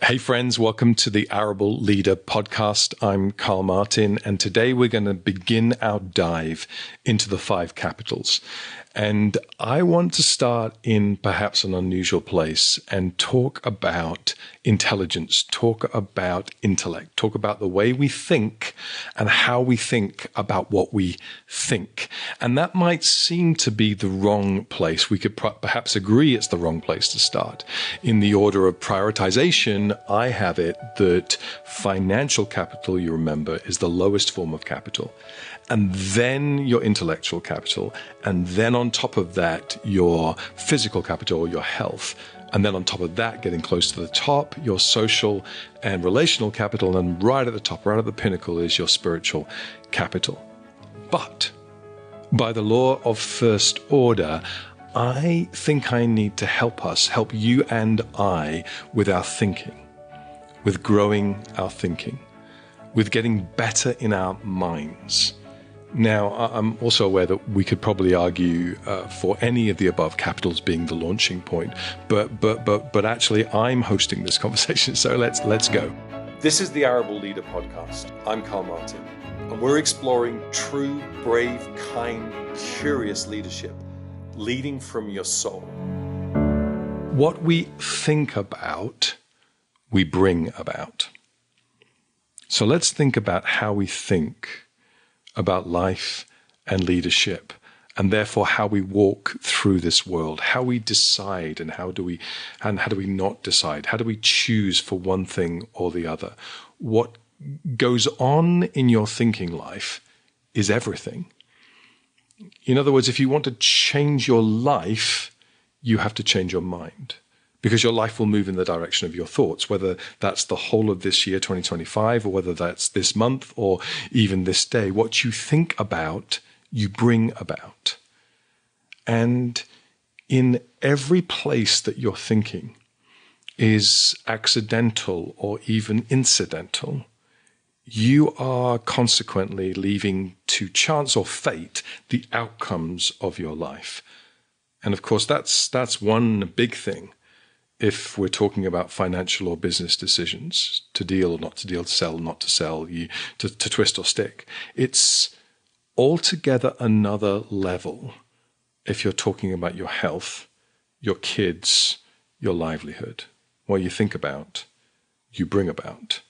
Hey friends, welcome to the Arable Leader Podcast. I'm Karl Martin, and today we're going to begin our dive into the 5 capitals. And I want to start in perhaps an unusual place and talk about intelligence, talk about intellect, talk about the way we think and how we think about what we think. And that might seem to be the wrong place. We could perhaps agree it's the wrong place to start. In the order of prioritization, I have it that financial capital, you remember, is the lowest form of capital. And then your intellectual capital. And then on top of that, your physical capital, your health. And then on top of that, getting close to the top, your social and relational capital. And right at the top, right at the pinnacle is your spiritual capital. But by the law of first order, I think I need to help you and I with our thinking, with growing our thinking, with getting better in our minds. Now, I'm also aware that we could probably argue for any of the above capitals being the launching point, but actually I'm hosting this conversation, so let's go. This is the Arable Leader Podcast. I'm Karl Martin, and we're exploring true, brave, kind, curious leadership, leading from your soul. What we think about, we bring about. So let's think about how we think about life and leadership, and therefore how we walk through this world, how we decide and how do we not decide, how do we choose for one thing or the other. What goes on in your thinking life is everything. In other words, if you want to change your life, you have to change your mind, because your life will move in the direction of your thoughts, whether that's the whole of this year, 2025, or whether that's this month or even this day. What you think about, you bring about. And in every place that you're thinking is accidental or even incidental, you are consequently leaving to chance or fate the outcomes of your life. And of course, that's one big thing. If we're talking about financial or business decisions, to deal or not to deal, to sell, not to sell, to twist or stick, it's altogether another level if you're talking about your health, your kids, your livelihood. What you think about, you bring about.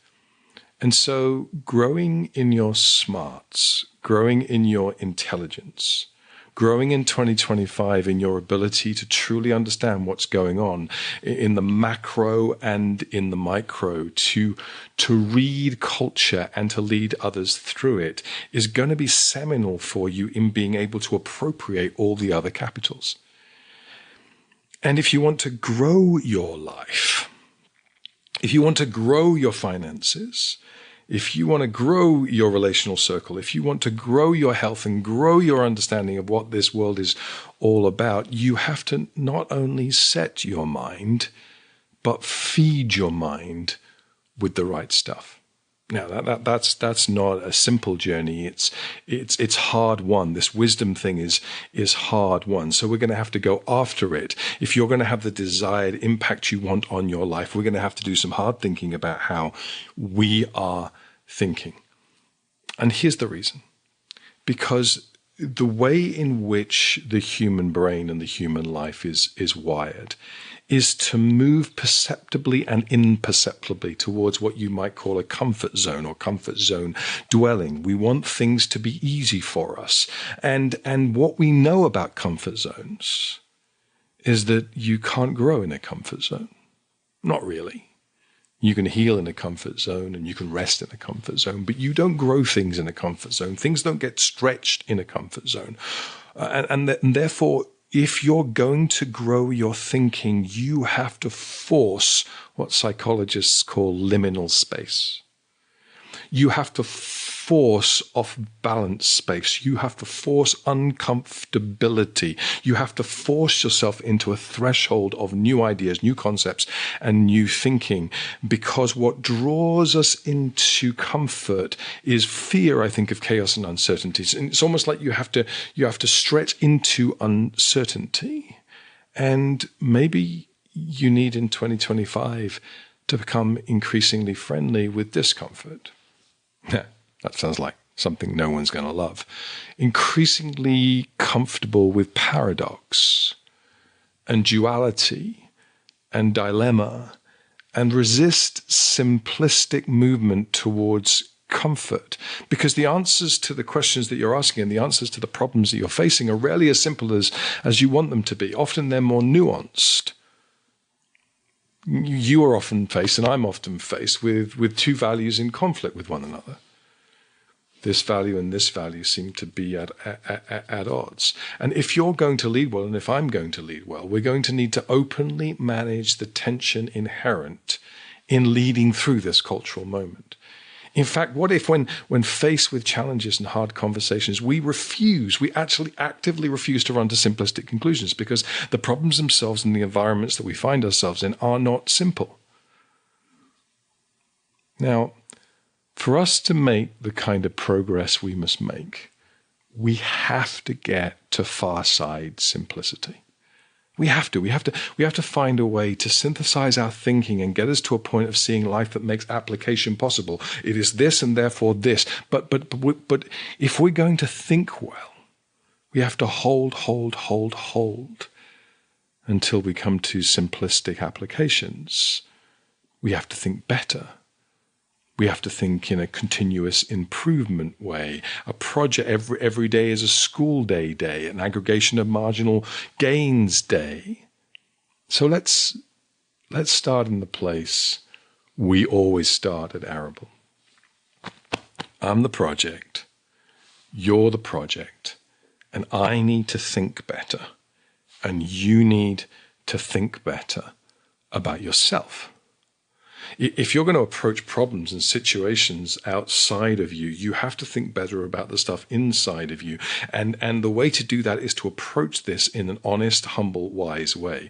And so growing in your smarts, growing in your intelligence, growing in 2025 in your ability to truly understand what's going on in the macro and in the micro, to read culture and to lead others through it, is going to be seminal for you in being able to appropriate all the other capitals. And if you want to grow your life, if you want to grow your finances, if you want to grow your relational circle, if you want to grow your health and grow your understanding of what this world is all about, you have to not only set your mind, but feed your mind with the right stuff. Now, that's not a simple journey. It's hard won. This wisdom thing is hard won. So we're going to have to go after it. If you're going to have the desired impact you want on your life, we're going to have to do some hard thinking about how we are thinking. And here's the reason. Because the way in which the human brain and the human life is wired is to move perceptibly and imperceptibly towards what you might call a comfort zone or comfort zone dwelling. We want things to be easy for us. And what we know about comfort zones is that you can't grow in a comfort zone. Not really. You can heal in a comfort zone and you can rest in a comfort zone, but you don't grow things in a comfort zone. Things don't get stretched in a comfort zone. And therefore, if you're going to grow your thinking, you have to force what psychologists call liminal space. You have to force off-balance space. You have to force uncomfortability. You have to force yourself into a threshold of new ideas, new concepts, and new thinking, because what draws us into comfort is fear, I think, of chaos and uncertainties. And it's almost like you have to stretch into uncertainty. And maybe you need in 2025 to become increasingly friendly with discomfort. That sounds like something no one's going to love. Increasingly comfortable with paradox and duality and dilemma, and resist simplistic movement towards comfort. Because the answers to the questions that you're asking and the answers to the problems that you're facing are rarely as simple as you want them to be. Often they're more nuanced. You are often faced, and I'm often faced, with two values in conflict with one another. This value and this value seem to be at odds. And if you're going to lead well, and if I'm going to lead well, we're going to need to openly manage the tension inherent in leading through this cultural moment. In fact, what if when faced with challenges and hard conversations, we actually actively refuse to run to simplistic conclusions, because the problems themselves and the environments that we find ourselves in are not simple. Now, for us to make the kind of progress we must make, we have to get to far side simplicity. We have to find a way to synthesize our thinking and get us to a point of seeing life that makes application possible. It is this and therefore this. But if we're going to think well, we have to hold until we come to simplistic applications. We have to think better. We have to think in a continuous improvement way. A project, every day is a school day, an aggregation of marginal gains day. So let's start in the place we always start at Arable. I'm the project, you're the project, and I need to think better, and you need to think better about yourself. If you're going to approach problems and situations outside of you, you have to think better about the stuff inside of you. And the way to do that is to approach this in an honest, humble, wise way.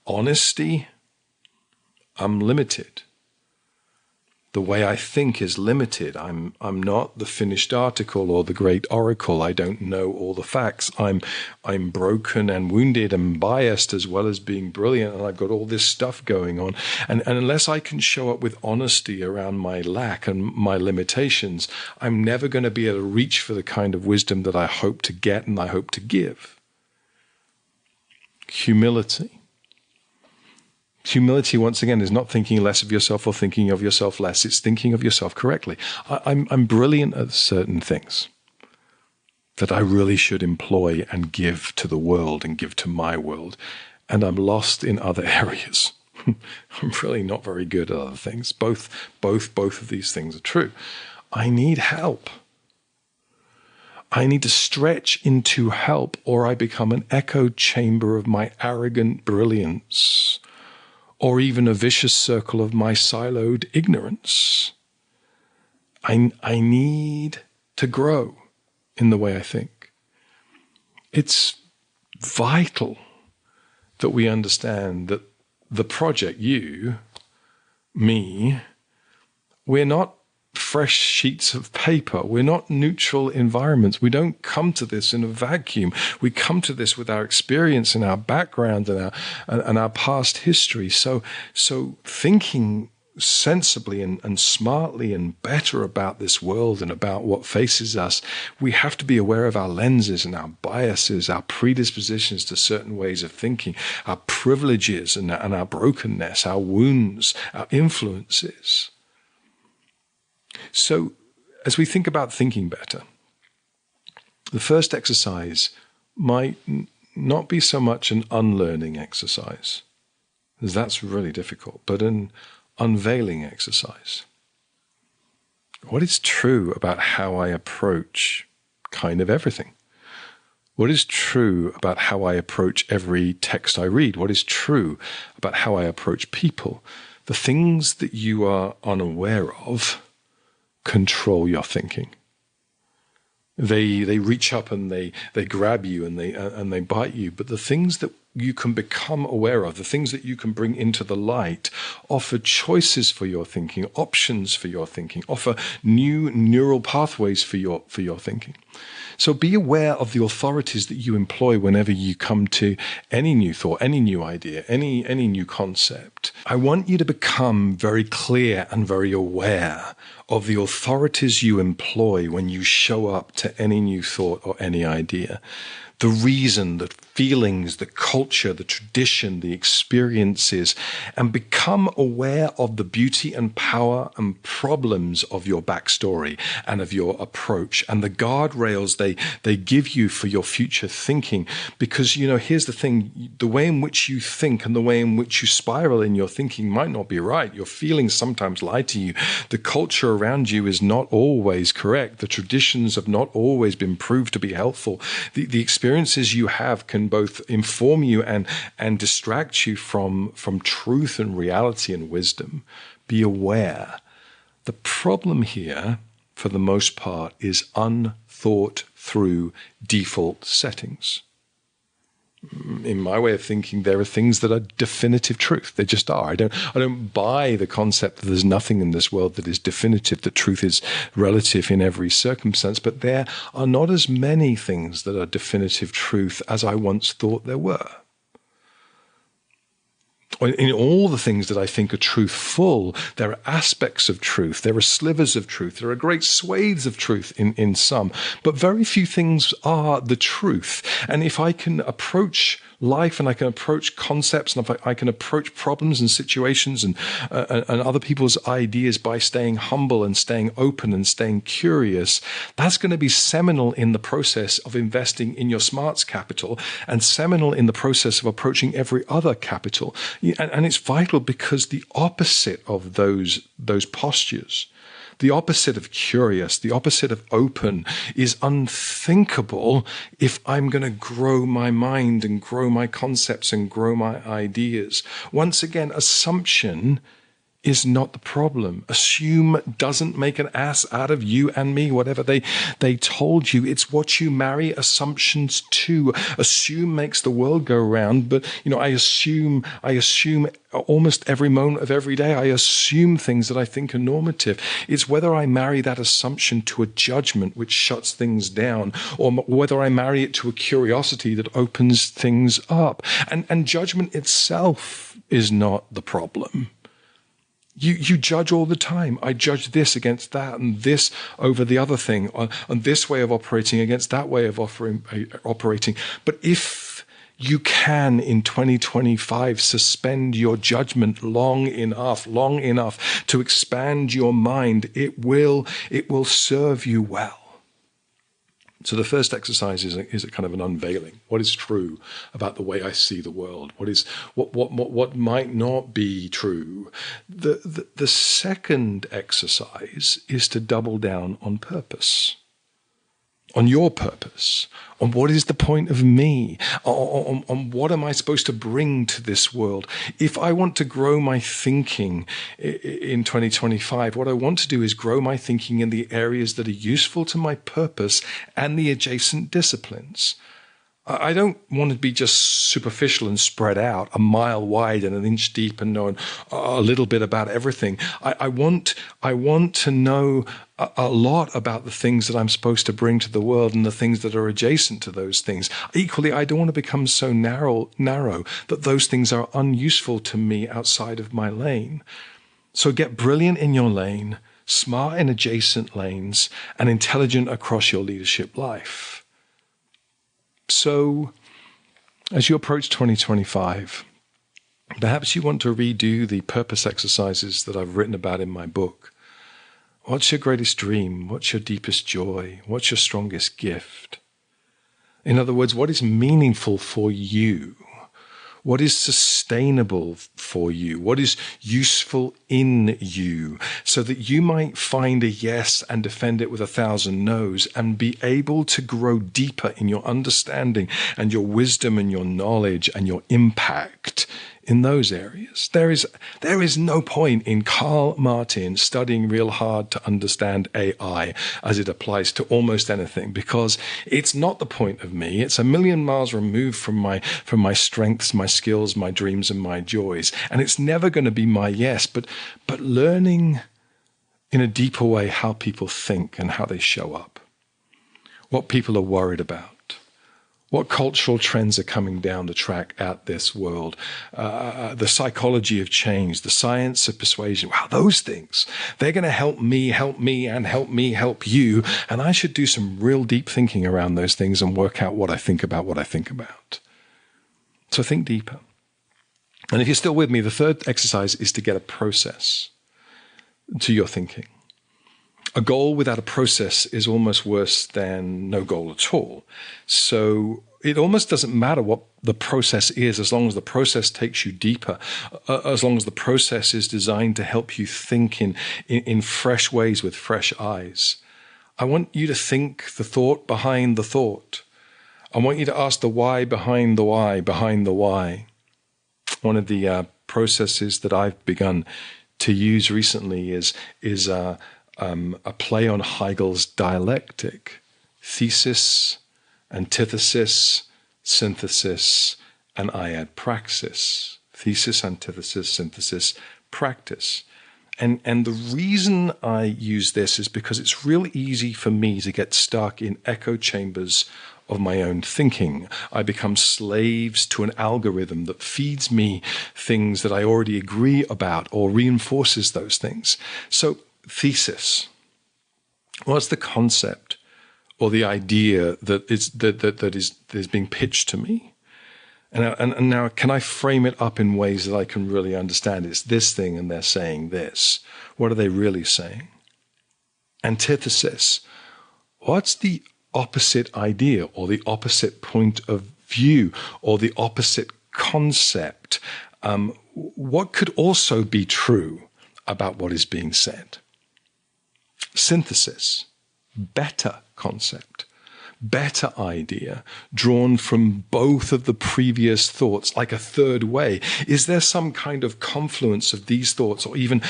Honesty, I'm limited. The way I think is limited. I'm not the finished article or the great oracle. I don't know all the facts. I'm broken and wounded and biased as well as being brilliant, and I've got all this stuff going on. And unless I can show up with honesty around my lack and my limitations, I'm never going to be able to reach for the kind of wisdom that I hope to get and I hope to give. Humility. Humility, once again, is not thinking less of yourself or thinking of yourself less. It's thinking of yourself correctly. I'm brilliant at certain things that I really should employ and give to the world and give to my world. And I'm lost in other areas. I'm really not very good at other things. Both of these things are true. I need help. I need to stretch into help, or I become an echo chamber of my arrogant brilliance, or even a vicious circle of my siloed ignorance. I need to grow in the way I think. It's vital that we understand that the project, you, me, we're not fresh sheets of paper. We're not neutral environments. We don't come to this in a vacuum. We come to this with our experience and our background and our past history. So thinking sensibly and smartly and better about this world and about what faces us, we have to be aware of our lenses and our biases, our predispositions to certain ways of thinking, our privileges and our brokenness, our wounds, our influences. So, as we think about thinking better, the first exercise might not be so much an unlearning exercise, because that's really difficult, but an unveiling exercise. What is true about how I approach kind of everything? What is true about how I approach every text I read? What is true about how I approach people? The things that you are unaware of control your thinking. They reach up and they grab you and they bite you. But the things that you can become aware of, the things that you can bring into the light, offer choices for your thinking, options for your thinking, offer new neural pathways for your thinking. So be aware of the authorities that you employ whenever you come to any new thought, any new idea, any new concept. I want you to become very clear and very aware of the authorities you employ when you show up to any new thought or any idea. The reason, the feelings, the culture, the tradition, the experiences, and become aware of the beauty and power and problems of your backstory and of your approach and the guardrails they give you for your future thinking. Because, here's the thing, the way in which you think and the way in which you spiral in your thinking might not be right. Your feelings sometimes lie to you. The culture around you is not always correct. The traditions have not always been proved to be helpful. The experiences you have can both inform you and distract you from truth and reality and wisdom. Be aware. The problem here, for the most part, is unthought through default settings. In my way of thinking, there are things that are definitive truth. They just are. I don't buy the concept that there's nothing in this world that is definitive, that truth is relative in every circumstance. But there are not as many things that are definitive truth as I once thought there were. In all the things that I think are truthful, there are aspects of truth, there are slivers of truth, there are great swathes of truth in some, but very few things are the truth. And if I can approach life and I can approach concepts and if I can approach problems and situations and other people's ideas by staying humble and staying open and staying curious, that's going to be seminal in the process of investing in your smarts capital and seminal in the process of approaching every other capital. And it's vital because the opposite of those postures, the opposite of curious, the opposite of open, is unthinkable if I'm going to grow my mind and grow my concepts and grow my ideas. Once again, assumption is not the problem. Assume doesn't make an ass out of you and me, whatever they told you. It's what you marry assumptions to. Assume makes the world go round, but I assume almost every moment of every day. I assume things that I think are normative. It's whether I marry that assumption to a judgment which shuts things down, or whether I marry it to a curiosity that opens things up. And judgment itself is not the problem. You judge all the time. I judge this against that and this over the other thing, and this way of operating against that way of operating. But if you can, in 2025, suspend your judgment long enough to expand your mind, it will serve you well. So the first exercise is a kind of an unveiling. What is true about the way I see the world? What might not be true? The second exercise is to double down on purpose. On your purpose, on what is the point of me, on what am I supposed to bring to this world. If I want to grow my thinking in 2025, what I want to do is grow my thinking in the areas that are useful to my purpose and the adjacent disciplines. I don't want to be just superficial and spread out, a mile wide and an inch deep and knowing a little bit about everything. I want to know a lot about the things that I'm supposed to bring to the world and the things that are adjacent to those things. Equally, I don't want to become so narrow that those things are unuseful to me outside of my lane. So get brilliant in your lane, smart in adjacent lanes, and intelligent across your leadership life. So, as you approach 2025, perhaps you want to redo the purpose exercises that I've written about in my book. What's your greatest dream? What's your deepest joy? What's your strongest gift? In other words, what is meaningful for you? What is sustainable for you? What is useful in you? So that you might find a yes and defend it with 1,000 no's and be able to grow deeper in your understanding and your wisdom and your knowledge and your impact in those areas. There is no point in Karl Martin studying real hard to understand AI as it applies to almost anything, because it's not the point of me. It's a million miles removed from my strengths, my skills, my dreams, and my joys. And it's never going to be my yes, but learning in a deeper way how people think and how they show up, what people are worried about, what cultural trends are coming down the track at this world, the psychology of change, the science of persuasion. Wow, those things, they're going to help me, and help you. And I should do some real deep thinking around those things and work out what I think about. So think deeper. And if you're still with me, the third exercise is to get a process to your thinking. A goal without a process is almost worse than no goal at all. So it almost doesn't matter what the process is, as long as the process takes you deeper, as long as the process is designed to help you think in fresh ways with fresh eyes. I want you to think the thought behind the thought. I want you to ask the why behind the why behind the why. One of the processes that I've begun to use recently is a play on Hegel's dialectic: thesis, antithesis, synthesis, and I add praxis. Thesis, antithesis, synthesis, practice. And the reason I use this is because it's really easy for me to get stuck in echo chambers of my own thinking. I become slaves to an algorithm that feeds me things that I already agree about or reinforces those things. So thesis. What's the concept or the idea that is being pitched to me? And now, can I frame it up in ways that I can really understand? It's this thing, and they're saying this. What are they really saying? Antithesis. What's the opposite idea, or the opposite point of view, or the opposite concept? What could also be true about what is being said? Synthesis, better concept, better idea, drawn from both of the previous thoughts, like a third way. Is there some kind of confluence of these thoughts, or even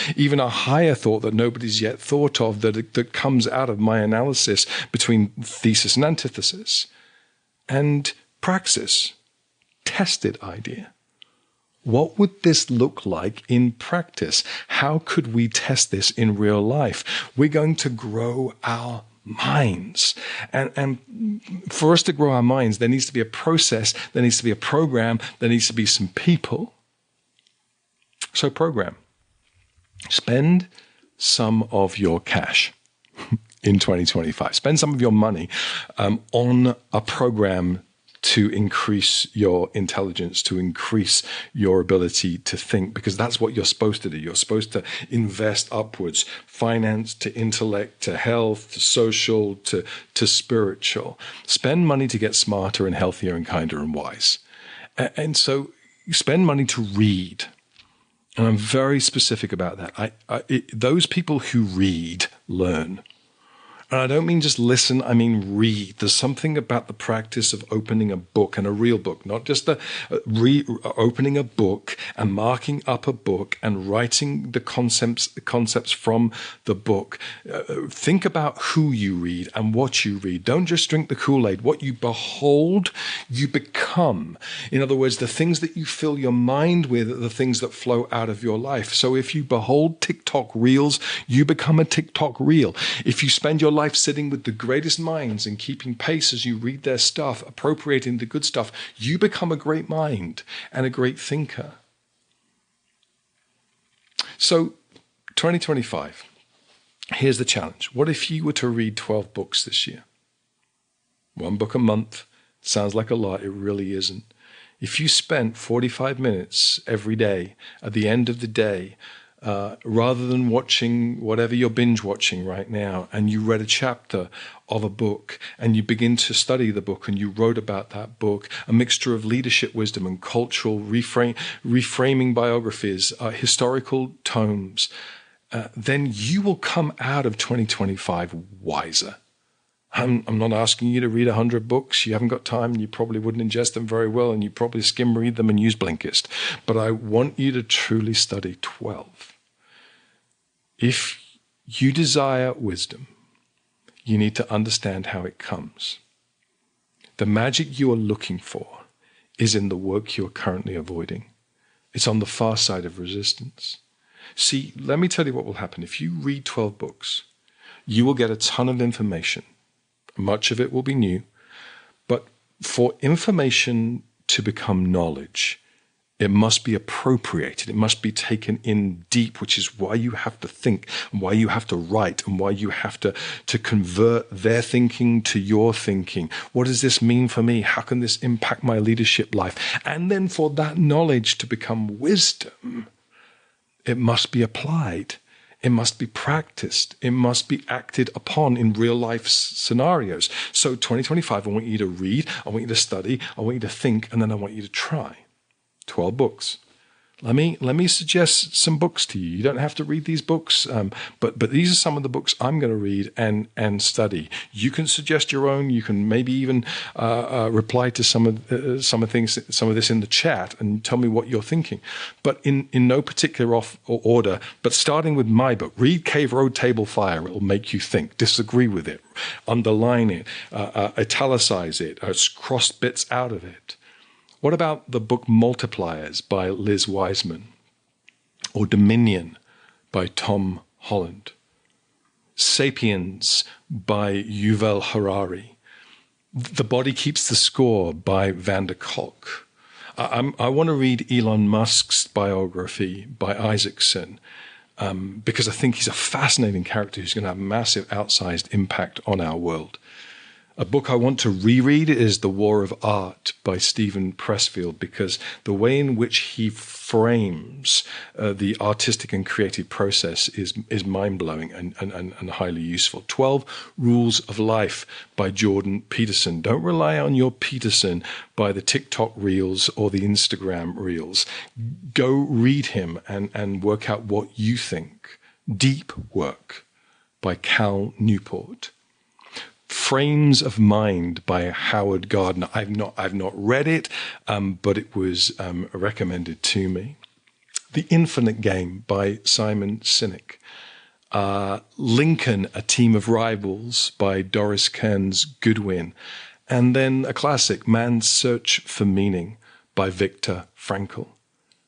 a higher thought that nobody's yet thought of, that comes out of my analysis between thesis and antithesis? And praxis, tested idea. What would this look like in practice? How could we test this in real life? We're going to grow our minds. And for us to grow our minds, there needs to be a process, there needs to be a program, there needs to be some people. So program. Spend some of your cash in 2025. Spend some of your money on a program to increase your intelligence, to increase your ability to think, because that's what you're supposed to do. You're supposed to invest upwards, finance to intellect, to health, to social, to spiritual. Spend money to get smarter and healthier and kinder and wise. And so spend money to read. And I'm very specific about that. Those people who read learn. And I don't mean just listen, I mean read. There's something about the practice of opening a book, and a real book, not just opening a book and marking up a book and writing the concepts from the book. Think about who you read and what you read. Don't just drink the Kool-Aid. What you behold, you become. In other words, the things that you fill your mind with are the things that flow out of your life. So if you behold TikTok reels, you become a TikTok reel. If you spend your life sitting with the greatest minds and keeping pace as you read their stuff, appropriating the good stuff, you become a great mind and a great thinker. So 2025, here's the challenge. What if you were to read 12 books this year? One book a month. Sounds like a lot. It really isn't. If you spent 45 minutes every day at the end of the day, rather than watching whatever you're binge watching right now, and you read a chapter of a book and you begin to study the book and you wrote about that book, a mixture of leadership wisdom and cultural reframing biographies, historical tomes, then you will come out of 2025 wiser. I'm not asking you to read 100 books. You haven't got time, and you probably wouldn't ingest them very well, and you probably skim read them and use Blinkist. But I want you to truly study 12. If you desire wisdom, you need to understand how it comes. The magic you are looking for is in the work you are currently avoiding. It's on the far side of resistance. See, let me tell you what will happen. If you read 12 books, you will get a ton of information. Much of it will be new. But for information to become knowledge, it must be appropriated. It must be taken in deep, which is why you have to think, and why you have to write, and why you have to convert their thinking to your thinking. What does this mean for me? How can this impact my leadership life? And then for that knowledge to become wisdom, it must be applied. It must be practiced. It must be acted upon in real life scenarios. So 2025, I want you to read, I want you to study, I want you to think, and then I want you to try. 12 books. Let me suggest some books to you. You don't have to read these books, but these are some of the books I'm going to read and study. You can suggest your own. You can maybe even reply to some of this in the chat and tell me what you're thinking. But in no particular order. But starting with my book, read Cave Road Table Fire. It will make you think. Disagree with it. Underline it. Italicize it. Cross bits out of it. What about the book Multipliers by Liz Wiseman, or Dominion by Tom Holland, Sapiens by Yuval Harari, The Body Keeps the Score by Van der Kolk. I want to read Elon Musk's biography by Isaacson because I think he's a fascinating character who's going to have massive outsized impact on our world. A book I want to reread is The War of Art by Stephen Pressfield, because the way in which he frames the artistic and creative process is mind-blowing and highly useful. 12 Rules of Life by Jordan Peterson. Don't rely on your Peterson by the TikTok reels or the Instagram reels. Go read him and work out what you think. Deep Work by Cal Newport. Frames of Mind by Howard Gardner. I've not read it, but it was recommended to me. The Infinite Game by Simon Sinek. Lincoln, A Team of Rivals by Doris Kearns Goodwin. And then a classic, Man's Search for Meaning by Viktor Frankl.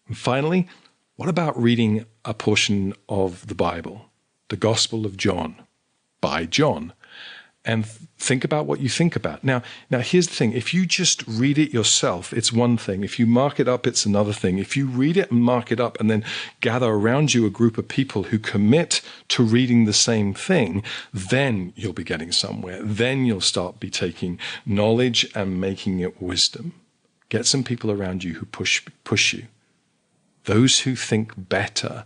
And finally, what about reading a portion of the Bible, the Gospel of John by John? And think about what you think about. Now, here's the thing. If you just read it yourself, it's one thing. If you mark it up, it's another thing. If you read it and mark it up and then gather around you a group of people who commit to reading the same thing, then you'll be getting somewhere. Then you'll start be taking knowledge and making it wisdom. Get some people around you who push you. Those who think better.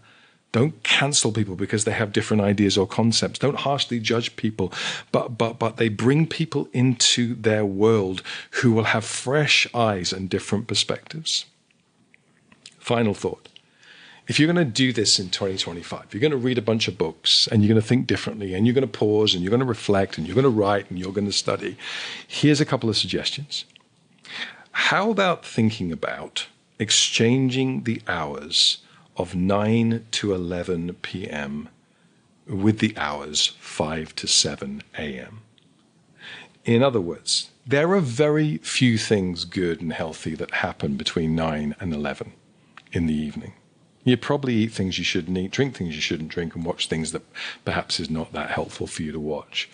Don't cancel people because they have different ideas or concepts. Don't harshly judge people, but they bring people into their world who will have fresh eyes and different perspectives. Final thought. If you're going to do this in 2025, you're going to read a bunch of books and you're going to think differently and you're going to pause and you're going to reflect and you're going to write and you're going to study. Here's a couple of suggestions. How about thinking about exchanging the hours of 9 to 11 p.m. with the hours 5 to 7 a.m. In other words, there are very few things good and healthy that happen between 9 and 11 in the evening. You probably eat things you shouldn't eat, drink things you shouldn't drink, and watch things that perhaps is not that helpful for you to watch.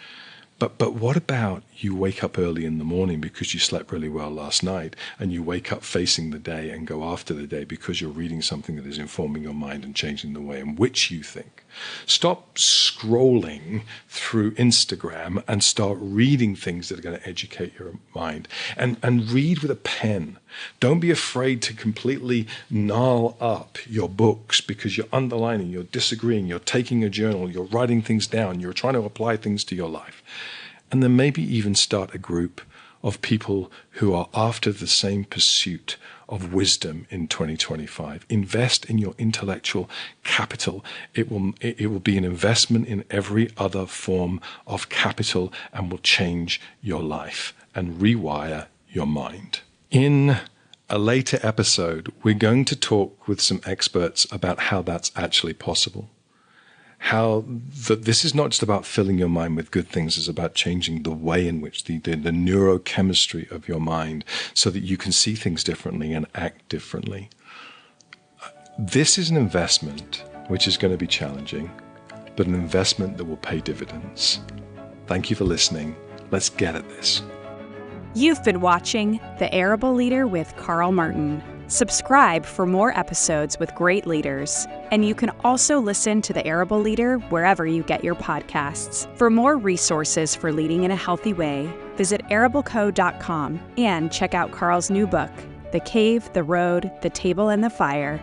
But what about you wake up early in the morning because you slept really well last night, and you wake up facing the day and go after the day because you're reading something that is informing your mind and changing the way in which you think? Stop scrolling through Instagram and start reading things that are going to educate your mind, and read with a pen. Don't be afraid to completely gnarl up your books because you're underlining, you're disagreeing, you're taking a journal, you're writing things down, you're trying to apply things to your life. And then maybe even start a group of people who are after the same pursuit of wisdom in 2025. Invest in your intellectual capital. It will be an investment in every other form of capital and will change your life and rewire your mind. In a later episode, we're going to talk with some experts about how that's actually possible. How this is not just about filling your mind with good things, it's about changing the way in which the neurochemistry of your mind so that you can see things differently and act differently. This is an investment which is going to be challenging, but an investment that will pay dividends. Thank you for listening. Let's get at this. You've been watching The Arable Leader with Karl Martin. Subscribe for more episodes with great leaders. And you can also listen to The Arable Leader wherever you get your podcasts. For more resources for leading in a healthy way, visit arableco.com and check out Karl's new book, The Cave, the Road, the Table, and the Fire: